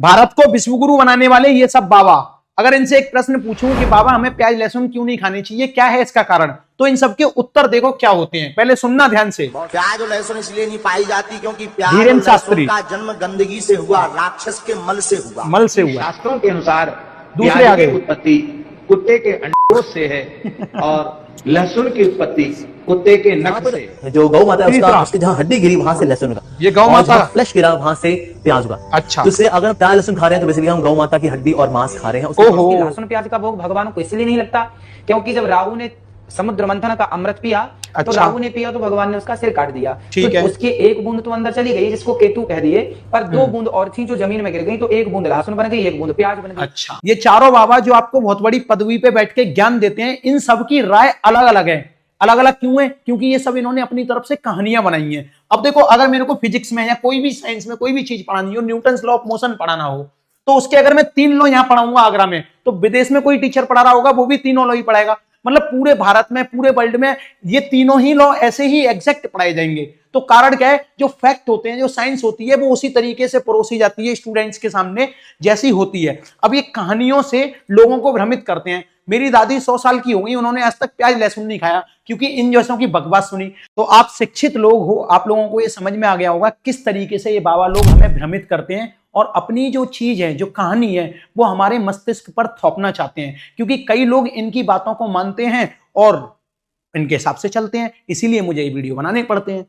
भारत को विश्वगुरु बनाने वाले ये सब बाबा, अगर इनसे एक प्रश्न पूछूं कि बाबा हमें प्याज लहसुन क्यों नहीं खानी चाहिए, क्या है इसका कारण, तो इन सबके उत्तर देखो क्या होते हैं। पहले सुनना ध्यान से। प्याज और लहसुन इसलिए नहीं पाई जाती क्योंकि प्याज और धीरेन्द्र शास्त्री लहसुन का जन्म गंदगी से हुआ, राक्षस के मल से हुआ। मल से हुआ। शास्त्रों के अनुसार दूसरे प्याज आगे की उत्पत्ति कुत्ते के अंडों से है और लहसुन की उत्पत्ति कुत्ते के नख से। जो गौ माता है तीसरा। उसका, उसके जहाँ हड्डी गिरी वहां से लहसुन का, ये गौ माता का फ्लैश गिरा वहां से प्याज का। अच्छा। तो इससे अगर हम प्याज लहसुन खा रहे हैं तो बेसिकली हम गौ माता की हड्डी और मांस खा रहे हैं। ओहो। लहसुन प्याज का भोग भगवान को इसलिए नहीं लगता क्योंकि जब राहु ने समुद्र मंथन का अमृत पिया तो अच्छा। राहु ने पिया तो भगवान ने उसका सिर काट दिया। ठीक तो है। उसकी एक बूंद तो अंदर चली गई जिसको केतु कह दिए, पर दो बूंद और थी जो जमीन में गिर गई, तो एक बूंद लहसुन बन गई, एक बूंद प्याज बन गई। अच्छा, ये चारों बाबा जो आपको बहुत बड़ी पदवी पे बैठ के ज्ञान देते हैं, इन सब की राय अलग अलग है। अलग अलग क्यों है? क्योंकि ये सब इन्होंने अपनी तरफ से कहानियां बनाई हैं। अब देखो, अगर मेरे को फिजिक्स में या कोई भी साइंस में कोई भी चीज पढ़ानी हो, न्यूटन लॉ ऑफ मोशन पढ़ाना हो, तो उसके अगर मैं 3 लॉ यहां पढ़ाऊंगा आगरा में, तो विदेश में कोई टीचर पढ़ा रहा होगा वो भी तीनों लॉ ही पढ़ाएगा। मतलब पूरे भारत में, पूरे वर्ल्ड में ये तीनों ही लॉ ऐसे ही एग्जैक्ट पढ़ाए जाएंगे। तो कारण क्या है? जो फैक्ट होते हैं, जो साइंस होती है, वो उसी तरीके से परोसी जाती है स्टूडेंट्स के सामने जैसी होती है। अब ये कहानियों से लोगों को भ्रमित करते हैं। मेरी दादी 100 साल की हो गई, उन्होंने आज तक प्याज लहसुन नहीं खाया क्योंकि इन जैसों की बकवास सुनी। तो आप शिक्षित लोग हो, आप लोगों को ये समझ में आ गया होगा किस तरीके से ये बाबा लोग हमें भ्रमित करते हैं और अपनी जो चीज है, जो कहानी है, वो हमारे मस्तिष्क पर थोपना चाहते हैं। क्योंकि कई लोग इनकी बातों को मानते हैं और इनके हिसाब से चलते हैं, इसीलिए मुझे ये वीडियो बनाने पड़ते हैं।